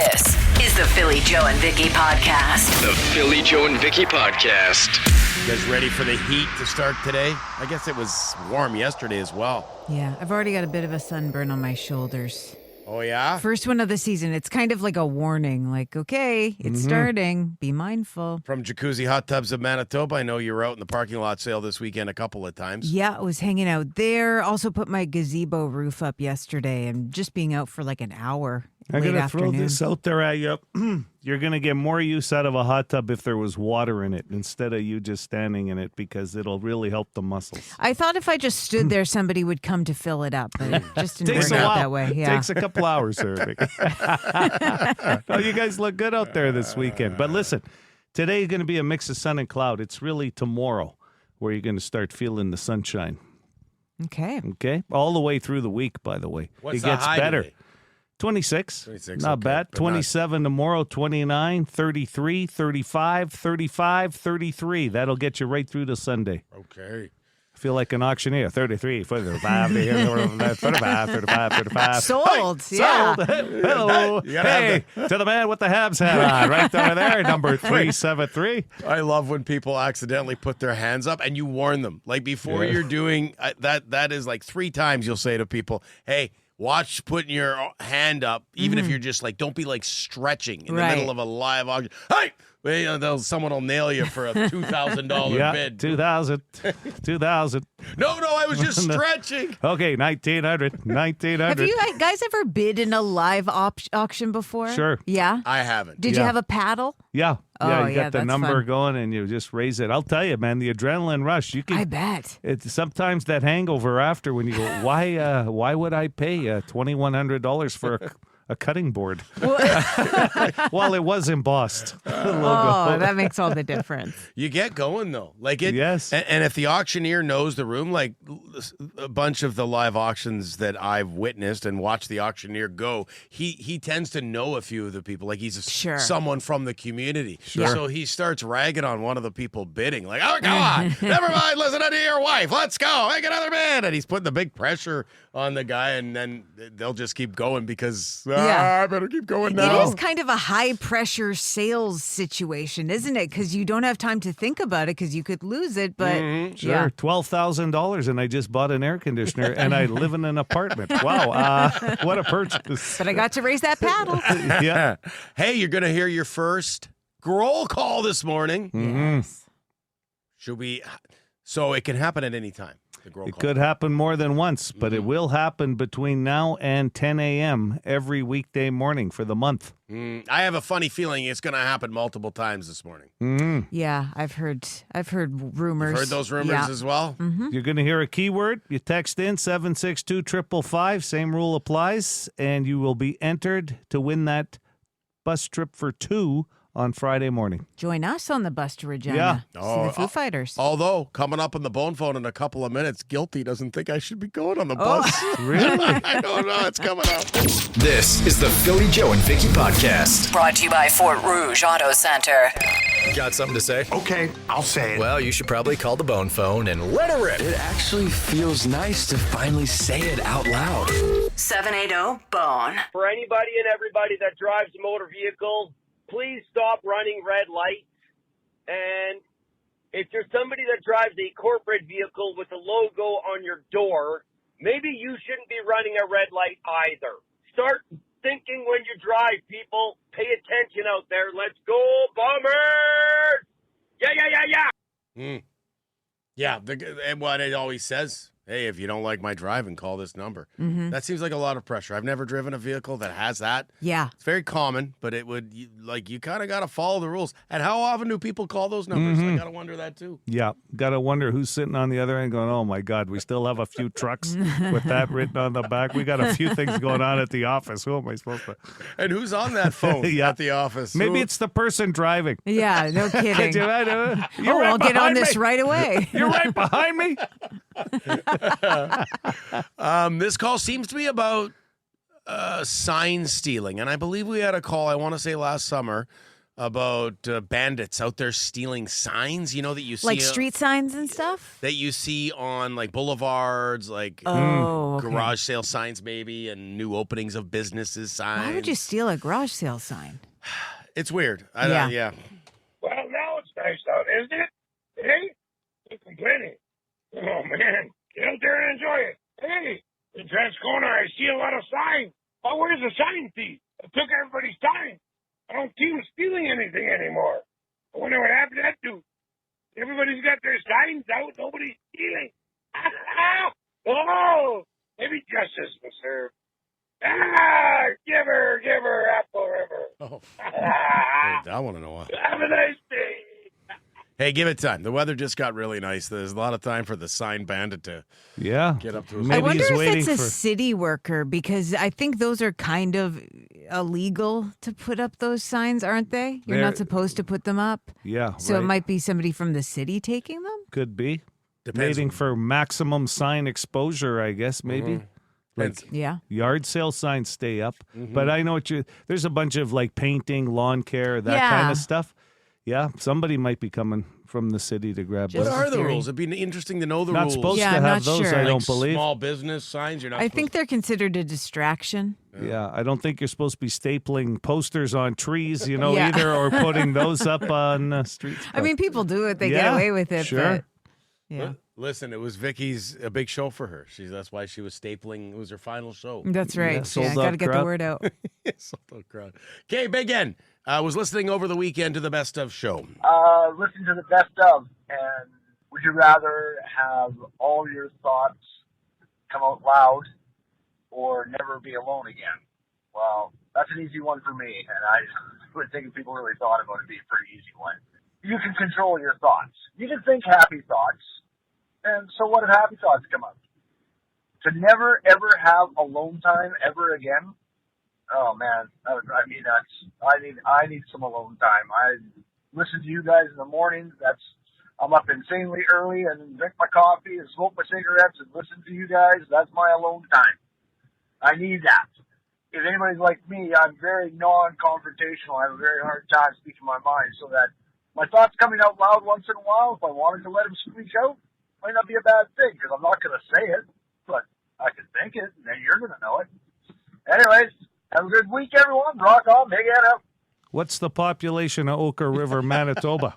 This is the Philly Joe and Vicky podcast. The Philly Joe and Vicky podcast. You guys ready for the heat to start today? I guess it was warm yesterday as well. Yeah, I've already got a bit of a sunburn on my shoulders. Oh, yeah? First one of the season. It's kind of like a warning, like, okay, it's starting. Be mindful. From Jacuzzi Hot Tubs of Manitoba, I know you were out in the parking lot sale this weekend a couple of times. Yeah, I was hanging out there. Also put my gazebo roof up yesterday and just being out for like an hour. I'm going to throw this out there at you. You're going to get more use out of a hot tub if there was water in it instead of you just standing in it because it'll really help the muscles. I thought if I just stood there, somebody would come to fill it up, but it just didn't work out that way. Yeah. Takes a couple hours there, Vicky. Oh, you guys look good out there this weekend. But listen, today is going to be a mix of sun and cloud. It's really tomorrow where you're going to start feeling the sunshine. Okay? All the way through the week, by the way. What's it the gets high better. today? 26. Not okay, bad. 27 tomorrow, 29, 33, 35, 35, 33. That'll get you right through to Sunday. Okay. I feel like an auctioneer. 33, 35, 35, 35. Sold. Hey, Yeah. sold. Hello. You gotta Hey, to the man with the Habs hat on. Right over there, number 373. I love when people accidentally put their hands up and you warn them. Like before you're doing that is like 3 times you'll say to people, hey, watch putting your hand up, even if you're just like, don't be like stretching in the middle of a live auction. Hey! Someone will nail you for a $2,000 bid. 2,000. 2,000. No, I was just stretching. Okay, 1,900. Have you guys ever bid in a live auction before? Sure. Yeah? I haven't. Did you have a paddle? Yeah. Oh, you got the that's number fun. going and you just raise it. I'll tell you, man, the adrenaline rush. You can. I bet. It's sometimes that hangover after when you go, why would I pay $2,100 for a cutting board? Well, it was embossed. Oh, that makes all the difference. You get going though, like it. Yes. And if the auctioneer knows the room, like a bunch of the live auctions that I've witnessed and watched the auctioneer go, he tends to know a few of the people. Like he's someone from the community. Sure. So he starts ragging on one of the people bidding, like, "Oh, come on, never mind, listen to your wife. Let's go, make another bid." And he's putting the big pressure on the guy, and then they'll just keep going because I better keep going now. It is kind of a high-pressure sales situation, isn't it? Because you don't have time to think about it because you could lose it, but Sure, $12,000 and I just bought an air conditioner and I live in an apartment. Wow, what a purchase. But I got to raise that paddle. Yeah. Hey, you're going to hear your first roll call this morning. Yes. Should we? So it can happen at any time. It could happen more than once, but it will happen between now and 10 a.m. every weekday morning for the month. I have a funny feeling it's going to happen multiple times this morning. Yeah, I've heard rumors. You've heard those rumors as well? You're going to hear a keyword. You text in 762-555. Same rule applies, and you will be entered to win that bus trip for 2 on Friday morning. Join us on the bus to Regina. Yeah. See the Foo Fighters. Although, coming up on the bone phone in a couple of minutes, Guilty doesn't think I should be going on the bus. Really? I don't know. It's coming up. This is the Philly Joe and Vicky podcast. Brought to you by Fort Rouge Auto Center. Got something to say? Okay, I'll say it. Well, you should probably call the bone phone and let her rip. It actually feels nice to finally say it out loud. 780-BONE. For anybody and everybody that drives a motor vehicle, please stop running red lights. And if you're somebody that drives a corporate vehicle with a logo on your door, maybe you shouldn't be running a red light either. Start thinking when you drive, people. Pay attention out there. Let's go, Bombers! Yeah. Yeah, and what it always says, hey, if you don't like my driving, call this number. That seems like a lot of pressure. I've never driven a vehicle that has that. Yeah. It's very common, but it would, you kind of got to follow the rules. And how often do people call those numbers? I got to wonder that too. Yeah. Got to wonder who's sitting on the other end going, oh, my God, we still have a few trucks with that written on the back. We got a few things going on at the office. Who am I supposed to? And who's on that phone at the office? Maybe it's the person driving. Yeah, no kidding. I'll get on this right away. You're right behind me. This call seems to be about sign stealing, and I believe we had a call, I want to say last summer, about bandits out there stealing signs, you know, that you see Like street signs and stuff? that you see on like boulevards, like Okay. garage sale signs maybe, and new openings of businesses signs. Why would you steal a garage sale sign? It's weird. Yeah. Well, now it's nice out, isn't it? Hey? You're complaining. Oh, man. Get out there and enjoy it. Hey, in Transcona, I see a lot of signs. Oh, where's the sign thief? I took everybody's time. I don't see him stealing anything anymore. I wonder what happened to that dude. Everybody's got their signs out. Nobody's stealing. Oh, maybe justice was served. Give her, Apple River. Oh, I want to know why. Have a nice day. Hey, give it time. The weather just got really nice. There's a lot of time for the sign bandit to Yeah. get up to his. Maybe I wonder he's if waiting it's a for- city worker because I think those are kind of illegal to put up those signs, aren't they? You're They're- not supposed to put them up. Yeah. So right. it might be somebody from the city taking them? Could be. Depends Waiting on- for maximum sign exposure, I guess, maybe. Like Depends. Yeah. yard sale signs stay up. Mm-hmm. But I know there's a bunch of like painting, lawn care, that Yeah. kind of stuff. Yeah, somebody might be coming from the city to grab What Just those. are the theory. rules? It'd be interesting to know the Not rules. supposed Yeah, to I'm have not those, sure. I Like don't believe. small business signs. You're not. I supposed think they're considered a distraction. Yeah, I don't think you're supposed to be stapling posters on trees, Yeah. either, or putting those up on streets. I mean, people do it. They get Yeah, away with it. sure. But yeah. Listen, it was Vicky's a big show for her. That's why she was stapling. It was her final show. That's right. sold Yeah, out got to get the crowd. word out. Sold out crowd. Okay, Big N. I was listening over the weekend to the Best of show. Listen to the best of, and would you rather have all your thoughts come out loud or never be alone again? Well, that's an easy one for me, and I would think if people really thought about it, it'd be a pretty easy one. You can control your thoughts. You can think happy thoughts, and so what if happy thoughts come up? To never, ever have alone time ever again? Oh, man. I need some alone time. I listen to you guys in the morning. I'm up insanely early and drink my coffee and smoke my cigarettes and listen to you guys. That's my alone time. I need that. If anybody's like me, I'm very non-confrontational. I have a very hard time speaking my mind, so that my thoughts coming out loud once in a while, if I wanted to let them squeak out, might not be a bad thing, because I'm not going to say it, but I can think it, and then you're going to know it. Anyways, have a good week, everyone. Rock on. Big head up. What's the population of Oka River, Manitoba?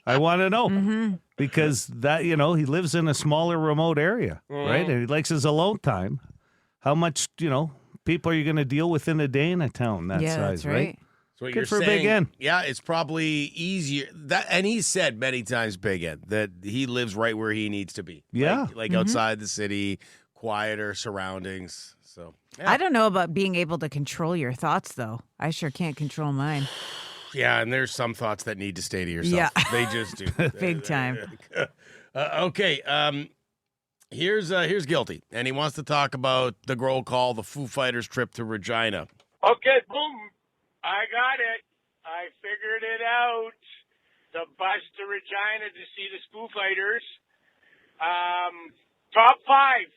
I want to know. Because that, he lives in a smaller, remote area, right? And he likes his alone time. How much, people are you going to deal with in a day in a town that Yeah, size, that's right. So what Good you're for saying, Big N. Yeah, it's probably easier. And he said many times, Big N, that he lives right where he needs to be. Yeah. Like outside the city, quieter surroundings. So I don't know about being able to control your thoughts, though. I sure can't control mine. yeah, and there's some thoughts that need to stay to yourself. Yeah. They just do. Big time. Okay. Here's Guilty, and he wants to talk about the roll call, the Foo Fighters trip to Regina. Okay, boom. I got it. I figured it out. The bus to Regina to see the Foo Fighters. Top 5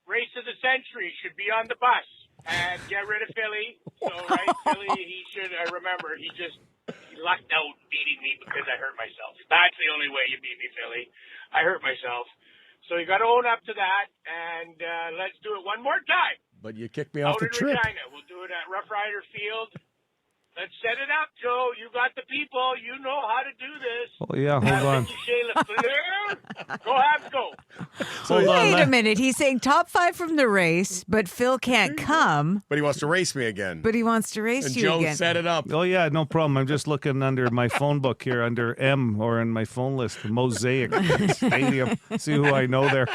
race of the century should be on the bus and get rid of Philly. So, right, Philly, I remember, he lucked out beating me because I hurt myself. That's the only way you beat me, Philly. I hurt myself. So you got to own up to that, and let's do it one more time. But you kicked me off Out the in trip. Regina. We'll do it at Rough Rider Field. Let's set it up, Joe. You got the people. You know how to do this. Oh, yeah, hold on. Go, Habs, go. Hold on, Wait a man. minute. He's saying top 5 from the race, but Phil can't come, But he wants to race me again. but he wants to race and you Joe again. set it up. Oh, yeah, no problem. I'm just looking under my phone book here, under M, or in my phone list, Mosaic Stadium. See who I know there.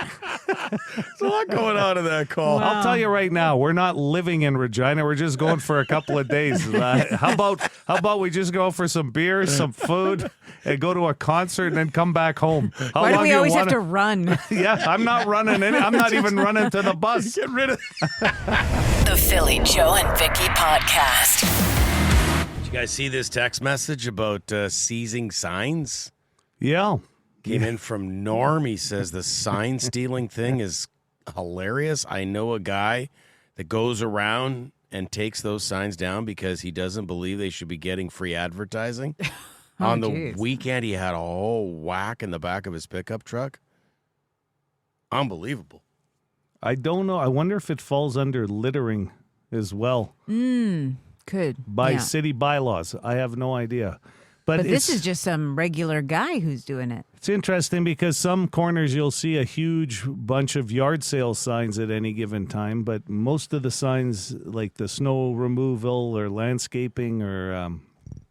There's a lot going on in that call. I'll tell you right now, we're not living in Regina. We're just going for a couple of days. How about we just go for some beers, some food, and go to a concert and then come back home? Why do long we you always have wanna- to run? Yeah, I'm not running any. I'm not even running to the bus. Get rid of The Philly Joe and Vicky Podcast. Did you guys see this text message about seizing signs? Yeah. Came in from Norm. He says the sign stealing thing is hilarious. I know a guy that goes around and takes those signs down because he doesn't believe they should be getting free advertising. Oh, On the geez. weekend, he had a whole whack in the back of his pickup truck. Unbelievable. I don't know. I wonder if it falls under littering as well Could. by yeah. city bylaws. I have no idea. But This it's, is just some regular guy who's doing it. it's interesting because some corners you'll see a huge bunch of yard sale signs at any given time, but most of the signs, like the snow removal or landscaping or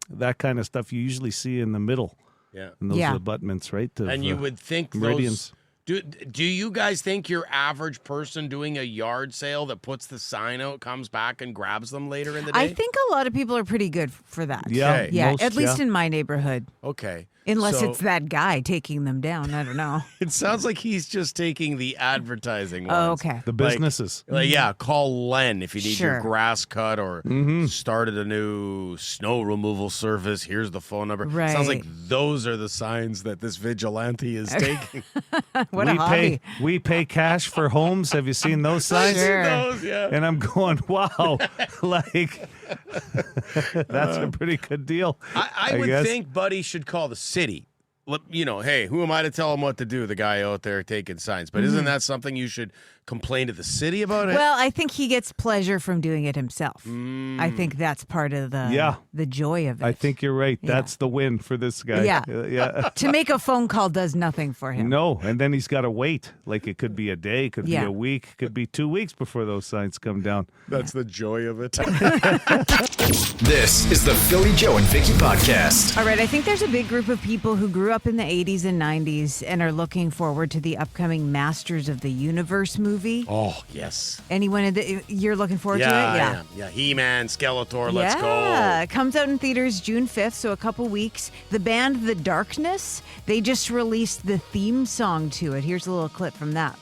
that kind of stuff, you usually see in the middle. Yeah. And those Yeah. abutments, right? Of, And you would think meridians. those... Do you guys think your average person doing a yard sale that puts the sign out comes back and grabs them later in the day? I think a lot of people are pretty good for that. Yeah, Okay. Yeah, most, at least yeah. in my neighborhood. Okay. Unless So, it's that guy taking them down. I don't know. It sounds like he's just taking the advertising ones. Oh, okay. The businesses. Like, yeah, call Len if you need your Sure. grass cut or started a new snow removal service. Here's the phone number. Right. Sounds like those are the signs that this vigilante is taking. What a we hobby. we pay cash for homes. Have you seen those signs? Sure. Those, yeah. And I'm going, wow, like that's a pretty good deal. I would guess. think Buddy should call the city. You know, hey, who am I to tell him what to do? The guy out there taking signs. But isn't that something you should complain to the city about it? Well, I think he gets pleasure from doing it himself. I think that's part of the joy of it. I think you're right. Yeah. That's the win for this guy. Yeah. Yeah. To make a phone call does nothing for him. No, and then he's got to wait. Like it could be a day, could be Yeah. a week, could be 2 weeks before those signs come down. That's the joy of it. This is the Philly Joe and Vicky Podcast. All right, I think there's a big group of people who grew up in the 80s and 90s and are looking forward to the upcoming Masters of the Universe movie. Oh, yes. Anyone you're looking forward to it? I am. Yeah, He-Man, Skeletor, let's Yeah, go. it comes out in theaters June 5th, so a couple weeks. The band The Darkness, they just released the theme song to it. Here's a little clip from that.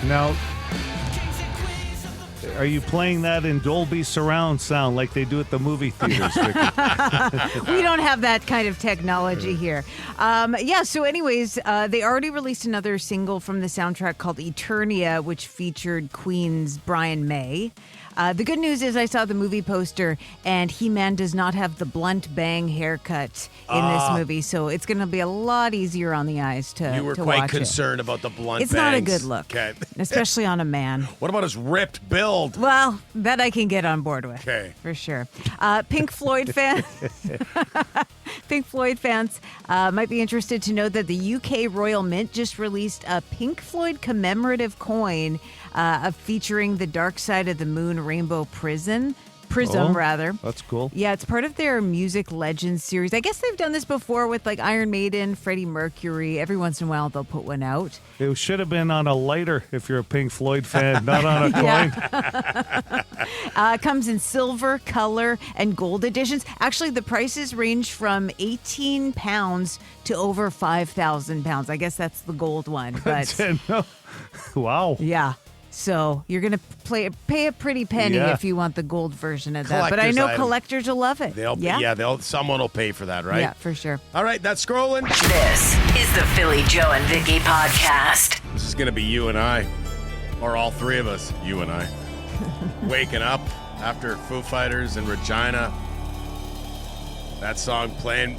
Now, are you playing that in Dolby surround sound like they do at the movie theaters, Vicky? We don't have that kind of technology here. So anyways, they already released another single from the soundtrack called Eternia, which featured Queen's Brian May. The good news is I saw the movie poster, and He-Man does not have the blunt bang haircut in this movie, so it's going to be a lot easier on the eyes to You were to quite watch concerned about the blunt It's not a bangs. good look, Okay. especially on a man. What about his ripped build? Well, that I can get on board with. Okay. For sure. Pink Floyd fans might be interested to know that the UK Royal Mint just released a Pink Floyd commemorative coin featuring the Dark Side of the Moon Rainbow Prism. That's cool. Yeah, it's part of their Music Legends series. I guess they've done this before with like Iron Maiden, Freddie Mercury. Every once in a while they'll put one out. It should have been on a lighter if you're a Pink Floyd fan, not on a coin. It comes in silver, color, and gold editions. Actually, the prices range from £18 to over £5,000. I guess that's the gold one. But No. Wow. yeah. So you're going to pay a pretty penny Yeah. if you want the gold version of that. But I Collector's know item. collectors will love it. Someone will pay for that, right? Yeah, for sure. All right, that's Scrollin. This is the Philly Joe and Vicky Podcast. This is going to be you and I, or all three of us, you and I, waking up after Foo Fighters in Regina. That song playing,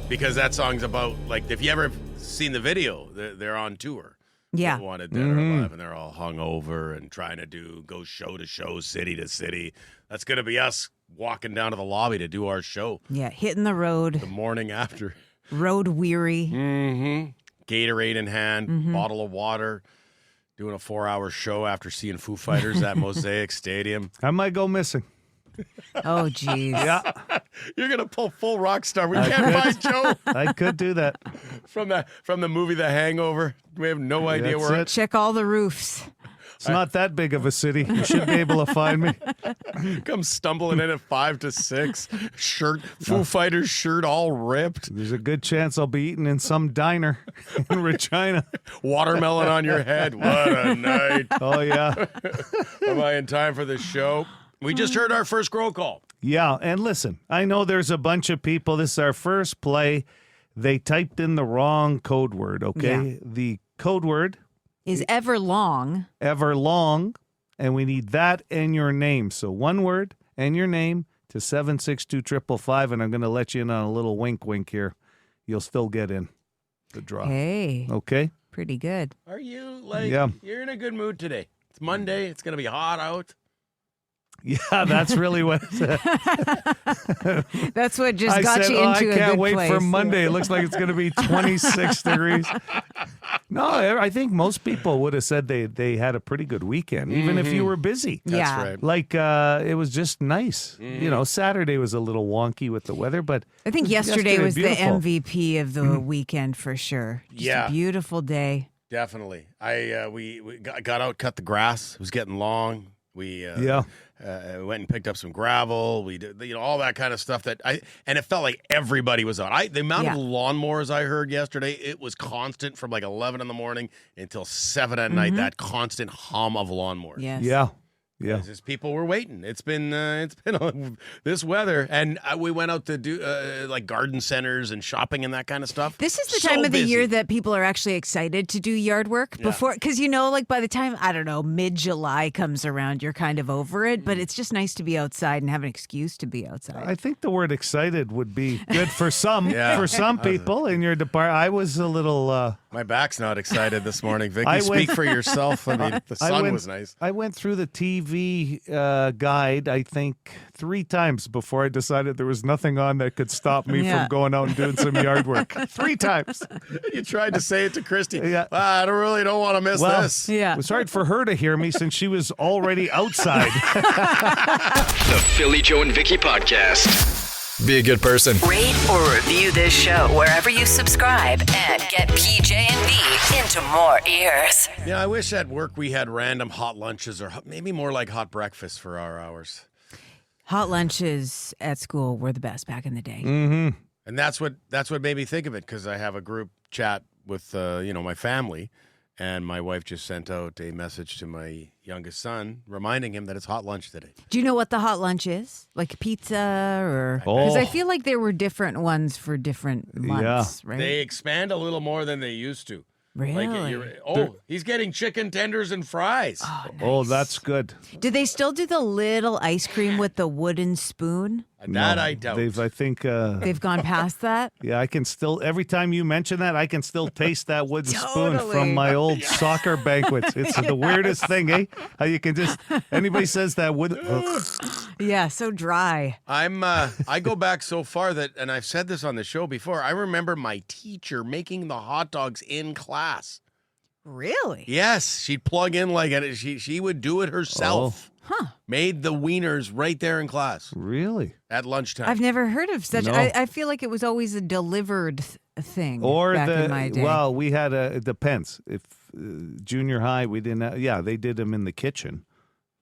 because that song's about, like, if you ever seen the video, they're on tour. Yeah. Wanted Dead or Alive, and they're all hungover and trying to go show to show, city to city. That's going to be us walking down to the lobby to do our show Yeah, hitting the road, the morning after. road weary. Gatorade in hand, bottle of water, doing a 4-hour show after seeing Foo Fighters at Mosaic Stadium. I might go missing. Oh, geez. Yeah, You're gonna pull full rock star. We can't find Joe I could do that. from the movie The Hangover. We have no idea That's where. it. Check all the roofs. It's not that big of a city. You should be able to find me. Come stumbling in at 5 to 6. Foo Fighters shirt all ripped. There's a good chance I'll be eating in some diner in Regina. Watermelon on your head. What a night. Oh, yeah. Am I in time for the show? We just heard our first roll call. Yeah, and listen, I know there's a bunch of people. This is our first play. They typed in the wrong code word, okay? Yeah. The code word Is ever long. ever long, and we need that and your name. So one word and your name to 762-555, and I'm going to let you in on a little wink here. You'll still get in the draw. Hey, Okay? pretty good. Are you like, Yeah. you're in a good mood today? It's Monday. It's going to be hot out. Yeah, that's really what That's what just I got said. you into I a good can't wait place. for Monday. It looks like it's going to be 26 degrees. No, I think most people would have said they had a pretty good weekend, even if you were busy. That's Yeah. right. Like, it was just nice. You know, Saturday was a little wonky with the weather, but I think yesterday was beautiful. the MVP of the weekend for sure. Just Yeah. a beautiful day. Definitely. We got out, cut the grass. It was getting long. We Yeah. went and picked up some gravel. We did, all that kind of stuff and it felt like everybody was out. The amount of Yeah. lawnmowers I heard yesterday, it was constant from like 11 in the morning until 7 at night. That constant hum of lawnmowers. Yes. yeah. Yeah. It's just people were waiting. It's been this weather, and we went out to do like garden centers and shopping and that kind of stuff. This is the So time of the busy. year that people are actually excited to do yard work before, because like by the time, I don't know, mid-July comes around, you're kind of over it, but it's just nice to be outside and have an excuse to be outside. I think the word excited would be good for some Yeah. for some people in your department. I was a little My back's not excited this morning, Vicky. I Speak went- for yourself. I mean, the sun was nice. I went through the TV guide, I think, 3 times before I decided there was nothing on that could stop me Yeah. from going out and doing some yard work. 3 times. You tried to say it to Christy. Yeah. I don't want to miss Well, this. Yeah. It was hard for her to hear me since she was already outside. The Philly Joe and Vicky Podcast. Be a good person. Rate or review this show wherever you subscribe and get PJ and V into more ears. Yeah, I wish at work we had random hot lunches or maybe more like hot breakfast for our hours. Hot lunches at school were the best back in the day. And that's what made me think of it, because I have a group chat with my family, and my wife just sent out a message to my youngest son reminding him that it's hot lunch today. Do you know what the hot lunch is? Like pizza or... Because I feel like there were different ones for different months, right? They expand a little more than they used to. Really? He's getting chicken tenders and fries. Oh, that's good. Do they still do the little ice cream with the wooden spoon? That I doubt. I think, They've gone past that? yeah, I can still, every time you mention that, I can still taste that wooden spoon Totally. from my old soccer banquets. It's the weirdest thing, eh? How you can just, anybody says that wooden, Yeah, so dry. I go back so far that, and I've said this on the show before, I remember my teacher making the hot dogs in class. Really? Yes, she'd plug in she would do it herself. Huh. Made the wieners right there in class really? at lunchtime. I've never heard of such. No. I feel like it was always a delivered thing Or back in my day. well, we had it depends. If junior high, we didn't they did them in the kitchen.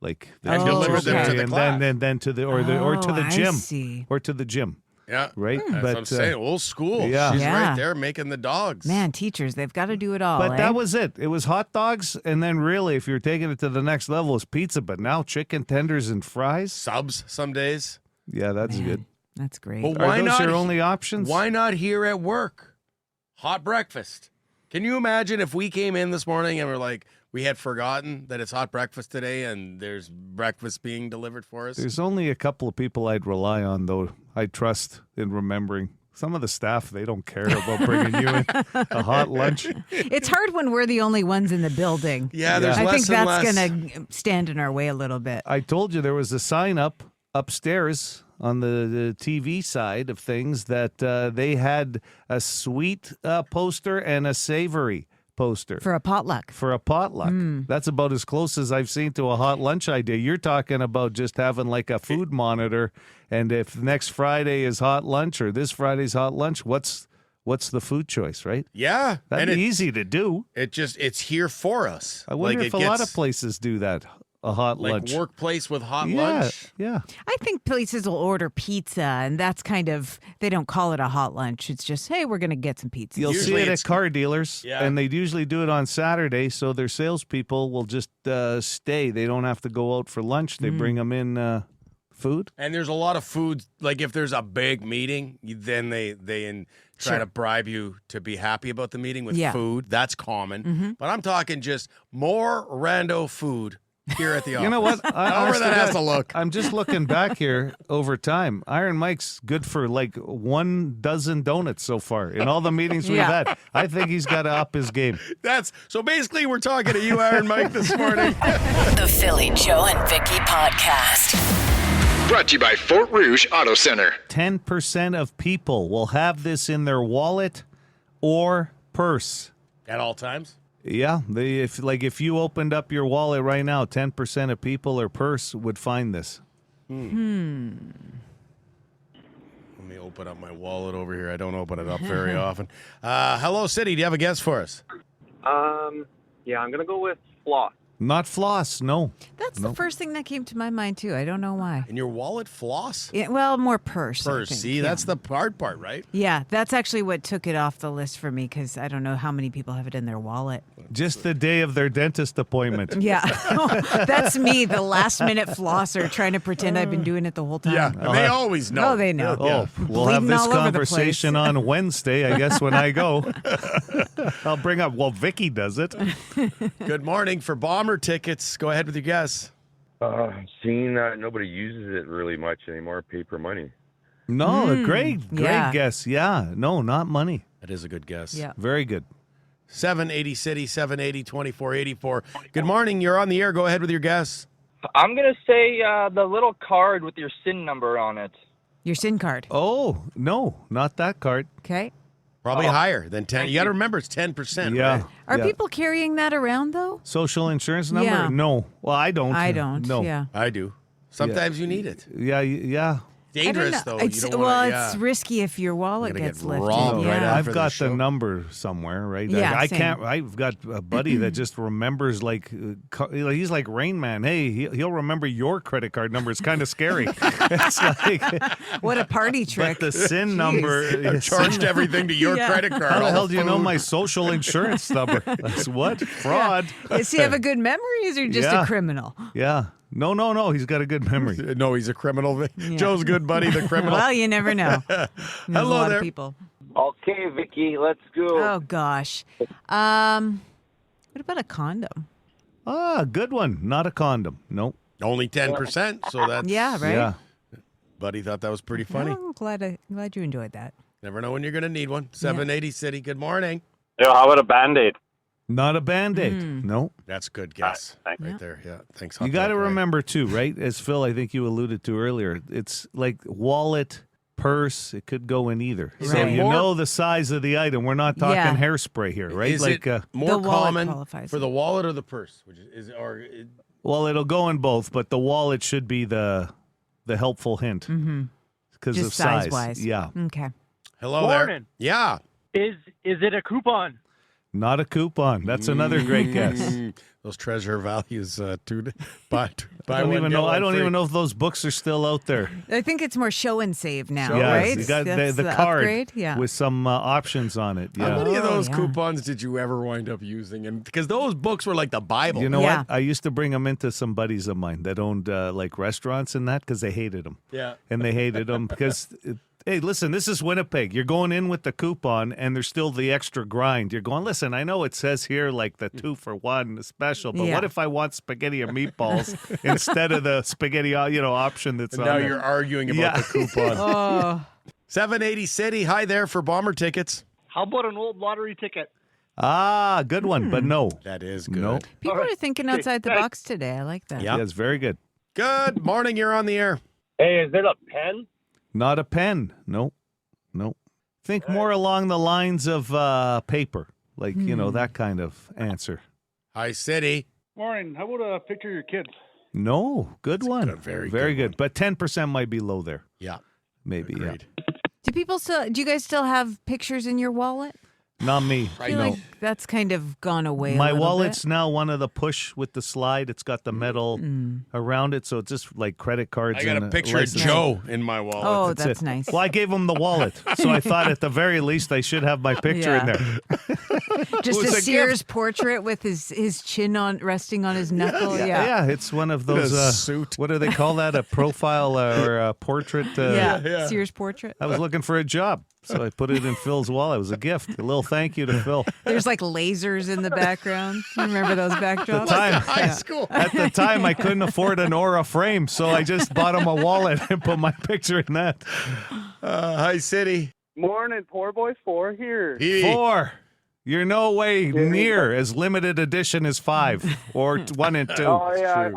Like And delivered them to the and class. then to the or to the I gym see. or to the gym, Yeah, right? That's what I'm saying. Old school. yeah. She's Yeah. right there making the dogs. Man, teachers, they've got to do it all. But eh? that was it. It was hot dogs, and then really, if you're taking it to the next level, it's pizza. But now chicken tenders and fries. Subs some days. Yeah, that's good. That's great. But Are why those not? your only options? Why not here at work? Hot breakfast. Can you imagine if we came in this morning and we're like, we had forgotten that it's hot breakfast today and there's breakfast being delivered for us? There's only a couple of people I'd rely on, though. I trust in remembering. Some of the staff, they don't care about bringing you in a hot lunch. It's hard when we're the only ones in the building. Yeah, there's I less think and that's less. going to stand in our way a little bit. I told you there was a sign up upstairs on the TV side of things that they had a sweet poster and a savory poster For a potluck. for a potluck. That's about as close as I've seen to a hot lunch idea. You're talking about just having like a food monitor, and if next Friday is hot lunch or this Friday's hot lunch, what's the food choice, right? Yeah. That'd and be easy to do. it's here for us. I wonder Like, if it a lot gets- of places do that, a hot like lunch. workplace with hot yeah, lunch. yeah. I think places will order pizza, and that's kind of, they don't call it a hot lunch. It's just, hey, we're going to get some pizza. You'll Usually see it it's- at car dealers, Yeah. and they usually do it on Saturday, so their salespeople will just stay. They don't have to go out for lunch. They bring them in Food? And there's a lot of food. Like if there's a big meeting, then they try to bribe you to be happy about the meeting with food. That's common. But I'm talking just more rando food here at the office. You know what? However that has to look. I'm just looking back here over time. Iron Mike's good for like 1 dozen donuts so far in all the meetings we've had. I think he's got to up his game. So basically we're talking to you, Iron Mike, this morning. The Philly Joe and Vicky Podcast. Brought to you by Fort Rouge Auto Center. 10% of people will have this in their wallet or purse. At all times? Yeah, if you opened up your wallet right now, 10% of people or purse would find this. Let me open up my wallet over here. I don't open it up very often. Hello, City. Do you have a guess for us? Yeah, I'm gonna go with floss. Not floss, no. That's the first thing that came to my mind, too. I don't know why. In your wallet, floss? Yeah, well, more purse. I Purse. think, See, that's the hard part, right? Yeah, that's actually what took it off the list for me because I don't know how many people have it in their wallet. Just the day of their dentist appointment. Yeah, that's me, the last-minute flosser, trying to pretend I've been doing it the whole time. Yeah, and they always know. Oh, they know. Oh, we'll have Bleeding this all over the conversation place. on Wednesday, I guess, when I go. I'll bring up, Vicky does it. Good morning. For Bomber tickets, go ahead with your guess. Seeing that nobody uses it really much anymore, paper money. No, great yeah. guess. Yeah, no, not money. That is a good guess. Yeah. Very good. 780 City, 780-2484. Good morning. You're on the air. Go ahead with your guess. I'm going to say the little card with your SIN number on it. Your SIN card. Oh, no, not that card. Okay. Probably higher than 10. You got to remember it's 10%. Yeah. Right? Are yeah. people carrying that around, though? Social insurance number? Yeah. No. Well, I don't. I don't. No. Yeah. I do. Sometimes you need it. Yeah. Dangerous, though. It's, You don't wanna, it's risky if your wallet You're gonna gets get lifted. robbed right yeah. after I've the got show. the number somewhere, right? Yeah, I same. can't. I've got a buddy that just remembers he's like Rain Man. Hey, he'll remember your credit card number. It's kind of scary. It's like What a party trick. But the SIN number I've charged everything to your Yeah. credit card. How the all hell do you know food. my social insurance number? That's what? Fraud. Does he have a good memory or is he just Yeah. a criminal? Yeah. No. He's got a good memory. No, he's a criminal. Joe's good buddy, the criminal. Well, you never know. There's Hello a lot there. of people. Okay, Vicky, let's go. Oh, gosh. What about a condom? Ah, good one. Not a condom. Nope. Only 10%, so that's... Yeah, right? Yeah. Buddy thought that was pretty funny. Oh, I'm glad you enjoyed that. Never know when you're going to need one. 780 City, good morning. Yo, how about a Band-Aid? Not a Band-Aid. No. That's a good guess. Thanks. Right there, yeah. Thanks. You got to remember, too, right? As Phil, I think you alluded to earlier, it's like wallet, purse, it could go in either. So Right. you know the size of the item. We're not talking Yeah. hairspray here, right? Is like, it more The wallet common qualifies. for the wallet or the purse? well, it'll go in both, but the wallet should be the helpful hint because Just of size. size-wise. Yeah. Okay. Hello there. Morning. Yeah. Is it a coupon? Not a coupon. That's another great guess. Those treasure values, buy I don't one, even get know. one I don't free. even know if those books are still out there. I think it's more show and save now, Yeah, right? you got That's the card upgrade? Yeah. with some options on it. How Yeah. many of Oh, those yeah. coupons did you ever wind up using? And because those books were like the Bible. You know Yeah. what? I used to bring them into some buddies of mine that owned like restaurants and that because they hated them. Yeah. And they hated them because, hey, listen, this is Winnipeg. You're going in with the coupon and there's still the extra grind. You're going, listen, I know it says here like the 2-for-1 special, but Yeah. what if I want spaghetti or meatballs instead of the spaghetti, option that's And on now there? you're arguing about Yeah. the coupon. Oh, 780 City, hi there for Bomber tickets. How about an old lottery ticket? Ah, good one, but no. That is good. No. people are thinking outside the Thanks. box today. I like that. Yeah. Yes, very good. Good morning, you're on the air. Hey, is it a pen? Not a pen. Nope. Think more along the lines of paper, like, that kind of answer. Hi, City. Morning. How about a picture of your kids? No, good one. good, very good. But 10% might be low there. Yeah. Maybe, Agreed. Do you guys still have pictures in your wallet? Not me. I feel like that's kind of gone away. My a little wallet's bit. now one of the push with the slide. It's got the metal around it, so it's just like credit cards. I got a and picture of license. Joe in my wallet. Oh, that's it. nice. Well, I gave him the wallet, so I thought at the very least I should have my picture in there. Just It was a a Sears portrait with his chin resting on his knuckle. Yeah, it's one of those. Suit. What do they call that? A profile or a portrait? Yeah, Sears portrait. I was looking for a job, so I put it in Phil's wallet. It was a gift, a little thank you to Phil. There's like lasers in the background. You remember those backdrops? High school. At the time, I couldn't afford an Aura frame, so I just bought him a wallet and put my picture in that. Hi, City. Morning, poor boy 4 here. 4. You're no way near as limited edition as 5 or 1 and 2. Oh yeah,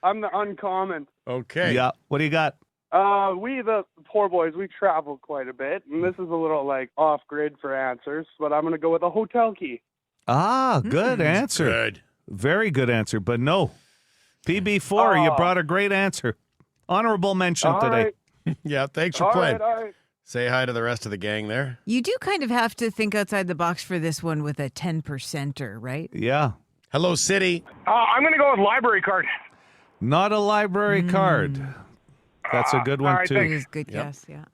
I'm the uncommon. Okay. Yeah. What do you got? We the poor boys, we travel quite a bit, and this is a little like off grid for answers, but I'm gonna go with a hotel key. Ah, good answer. Good. Very good answer, but no. PB4, you brought a great answer. Honorable mention All today. right. Yeah, thanks for All playing. right. Say hi to the rest of the gang there. You do kind of have to think outside the box for this one with a 10%er, right? Yeah. Hello, City. I'm going to go with library card. Not a library card. That's a good one, all right, too. That is a good guess, yeah.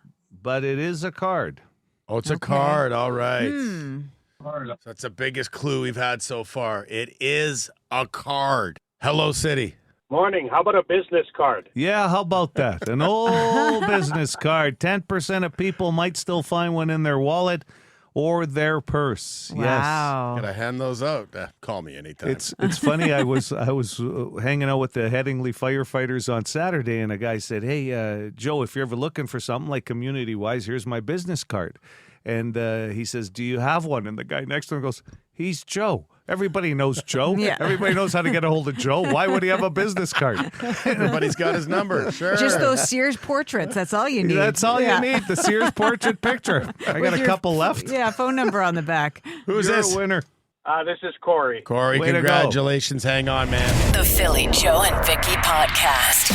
But it is a card. Oh, it's a card. All right. So that's the biggest clue we've had so far. It is a card. Hello, City. Morning. How about a business card? Yeah, how about that? An old business card. 10% of people might still find one in their wallet or their purse. Wow. Gotta hand those out. Call me anytime. Yes. It's funny. I was hanging out with the Headingley firefighters on Saturday, and a guy said, "Hey, Joe, if you're ever looking for something like community-wise, here's my business card." And he says, "Do you have one?" And the guy next to him goes, "He's Joe. Everybody knows Joe. Yeah. Everybody knows how to get a hold of Joe. Why would he have a business card?" Everybody's got his number. Sure. Just those Sears portraits. That's all you need. That's all you need, the Sears portrait picture. I got a couple left. Yeah, phone number on the back. Who's You're this? a winner. This is Corey. Corey, Way to go. congratulations. Hang on, man. The Philly Joe and Vicky Podcast.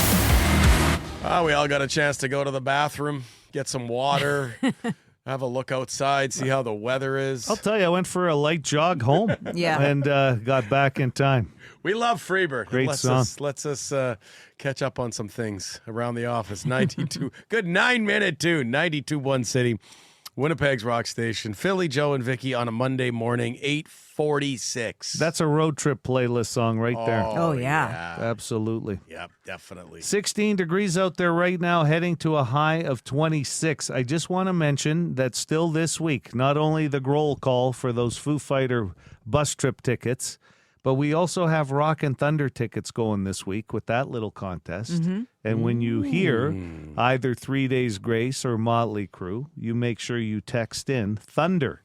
We all got a chance to go to the bathroom, get some water, have a look outside, see how the weather is. I'll tell you, I went for a light jog home. Yeah. And got back in time. We love Freebird. Great song. Lets us catch up on some things around the office. 92. Good 9-minute tune. 92.1 City. Winnipeg's rock station. Philly, Joe, and Vicky on a Monday morning, 8:46. That's a road trip playlist song right there. Oh, yeah. Absolutely. Yep, definitely. 16 degrees out there right now, heading to a high of 26. I just want to mention that still this week, not only the roll call for those Foo Fighter bus trip tickets, but we also have Rock and Thunder tickets going this week with that little contest. And when you hear either 3 Days Grace or Motley Crue, you make sure you text in Thunder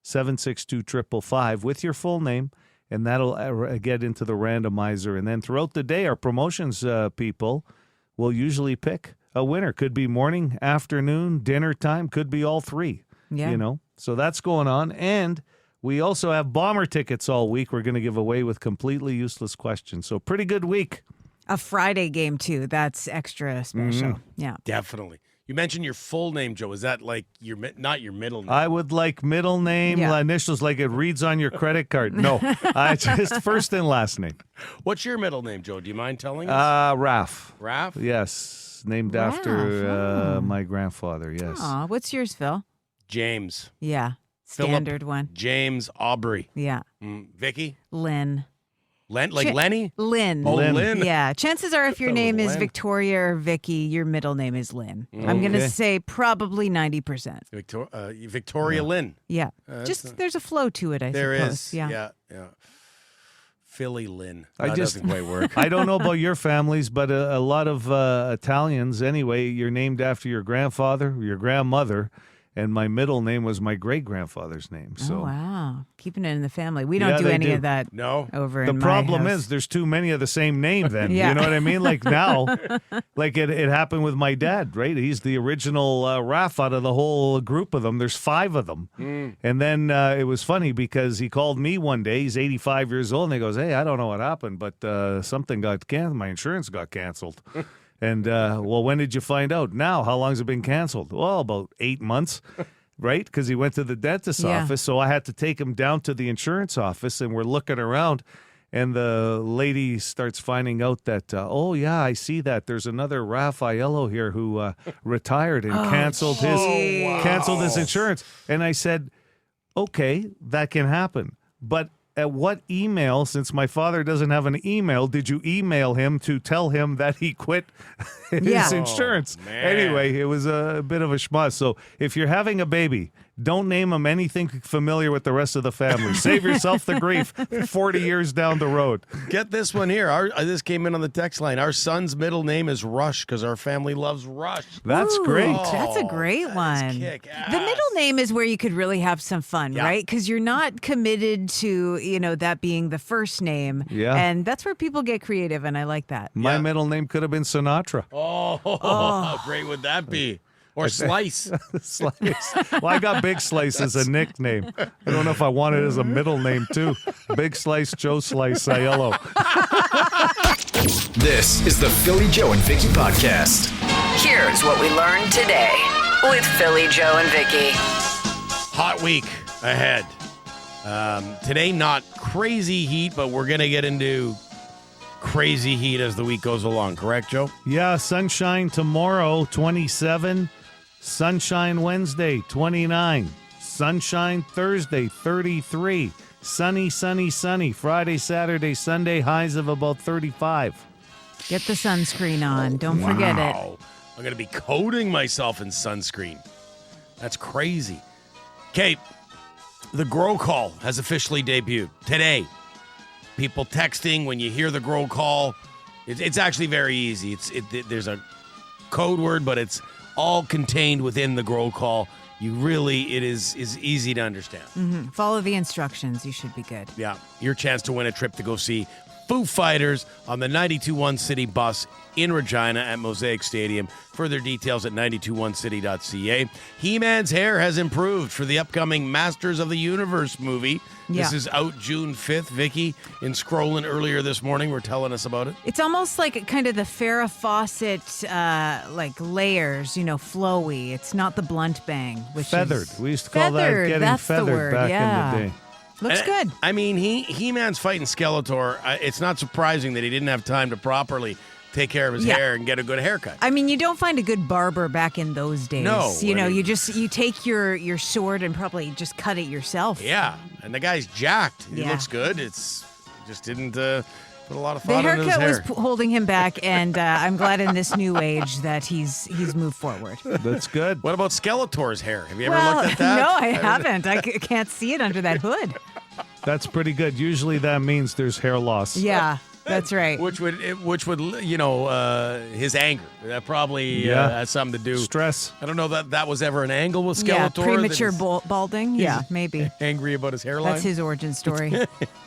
762-555 with your full name, and that'll get into the randomizer. And then throughout the day, our promotions people will usually pick a winner. Could be morning, afternoon, dinner time, could be all three. Yeah. You know, so that's going on. And we also have Bomber tickets all week we're going to give away with completely useless questions. So pretty good week. A Friday game, too. That's extra special. Yeah. Definitely. You mentioned your full name, Joe. Is that like not your middle name? I would like middle name, initials like it reads on your credit card. No, I just first and last name. What's your middle name, Joe? Do you mind telling us? Raph. Raph? Yes, named after my grandfather, yes. Aw, what's yours, Phil? James. Yeah. Philip Standard one. James Aubrey. Yeah. Vicky? Lynn. Like Lenny? Lynn. Oh, Lynn. Yeah. Chances are if your That was name is Lynn. Victoria or Vicky, your middle name is Lynn. I'm going to say probably 90%. Victoria Lynn. Yeah. Just there's a flow to it, I There suppose. is. Yeah. Philly Lynn. I That just doesn't quite work. I don't know about your families, but a lot of Italians, anyway, you're named after your grandfather, your grandmother, and my middle name was my great-grandfather's name. So Oh, wow. Keeping it in the family. We don't do they any do. of that No. over The in my problem house. is there's too many of the same name then. Yeah. You know what I mean? Like now, like it happened with my dad, right? He's the original Raph out of the whole group of them. There's 5 of them. And then it was funny because he called me one day. He's 85 years old, and he goes, "Hey, I don't know what happened, but something got canceled. My insurance got canceled." And, well, when did you find out? Now, how long has it been canceled? Well, about 8 months. right? Because he went to the dentist's office. So I had to take him down to the insurance office, and we're looking around. And the lady starts finding out that, oh, yeah, I see that. There's another Raffaello here who retired and canceled his insurance. And I said, okay, that can happen. But at what email, since my father doesn't have an email, did you email him to tell him that he quit his insurance? Anyway, it was a bit of a schmuzz. So if you're having a baby, don't name him anything familiar with the rest of the family. Save yourself the grief 40 years down the road. Get this one here. This came in on the text line. Our son's middle name is Rush because our family loves Rush. That's great. That's a great one. The middle name is where you could really have some fun, right? Because you're not committed to, that being the first name. Yeah. And that's where people get creative, and I like that. My middle name could have been Sinatra. How great would that be? Or Slice. Slice. Well, I got Big Slice as a nickname. I don't know if I want it as a middle name, too. Big Slice, Joe Slice, Aiello. This is the Philly Joe and Vicky podcast. Here's what we learned today with Philly Joe and Vicky. Hot week ahead. Today, not crazy heat, but we're going to get into crazy heat as the week goes along. Correct, Joe? Yeah, sunshine tomorrow, 27. Sunshine Wednesday, 29. Sunshine Thursday, 33. Sunny, sunny, sunny. Friday, Saturday, Sunday, highs of about 35. Get the sunscreen on. Don't forget it. I'm going to be coating myself in sunscreen. That's crazy. Okay, the Grow Call has officially debuted today. People texting, when you hear the Grow Call, it's actually very easy. There's a code word, but it's all contained within the Grow Call. It is easy to understand. Mm-hmm. Follow the instructions. You should be good. Yeah. Your chance to win a trip to go see Foo Fighters on the 92.1 City bus in Regina at Mosaic Stadium. Further details at 921city.ca. He-Man's hair has improved for the upcoming Masters of the Universe movie. Yeah. This is out June 5th. Vicky in Scrollin earlier this morning were telling us about it. It's almost like kind of the Farrah Fawcett layers, flowy. It's not the blunt bang, which feathered. is We used to call that getting feathered back in the day. Looks good. I mean, He-Man's fighting Skeletor. It's not surprising that he didn't have time to properly take care of his hair and get a good haircut. I mean, you don't find a good barber back in those days. No. You take your sword and probably just cut it yourself. Yeah, and the guy's jacked. He looks good. It's just didn't put a lot of thought into his hair. The haircut was holding him back, and I'm glad in this new age that he's moved forward. That's good. What about Skeletor's hair? Have you ever looked at that? No, I haven't. I can't see it under that hood. That's pretty good. Usually that means there's hair loss. Yeah. That's right. Which would his anger. That probably has something to do. Stress. I don't know that was ever an angle with Skeletor. Yeah, premature balding. Yeah, maybe. Angry about his hairline. That's his origin story.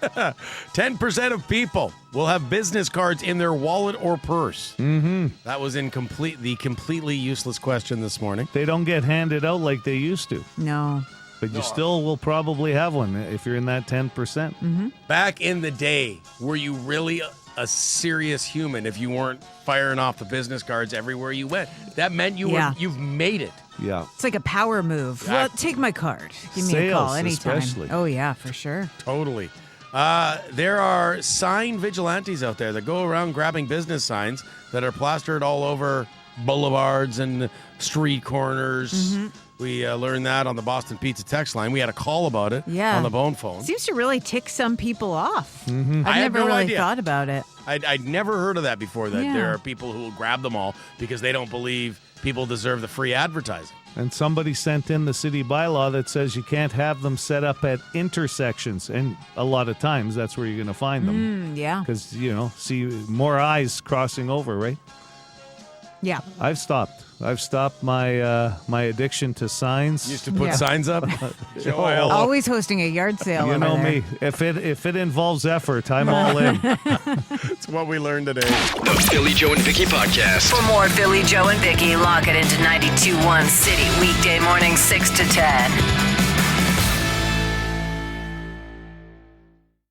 10% of people will have business cards in their wallet or purse. Mm-hmm. That was the completely useless question this morning. They don't get handed out like they used to. No. But you still will probably have one if you're in that 10%. Mm-hmm. Back in the day, were you really a serious human if you weren't firing off the business cards everywhere you went? That meant you've made it. Yeah. It's like a power move. Well, take my card. Give me a call anytime. Especially. Oh, yeah, for sure. Totally. There are sign vigilantes out there that go around grabbing business signs that are plastered all over boulevards and street corners. Mm-hmm. We learned that on the Boston Pizza text line. We had a call about it on the bone phone. Seems to really tick some people off. Mm-hmm. I've never really thought about it. I'd never heard of that before, that there are people who will grab them all because they don't believe people deserve the free advertising. And somebody sent in the city bylaw that says you can't have them set up at intersections. And a lot of times that's where you're going to find them. Yeah. Because, see more eyes crossing over, right? Yeah. I've stopped my my addiction to signs. Used to put signs up. Always hosting a yard sale. You know there. me. If it involves effort, I'm all in. It's what we learned today. The Philly Joe and Vicky podcast. For more Philly Joe and Vicky, lock it into 92.1 City weekday morning 6 to 10.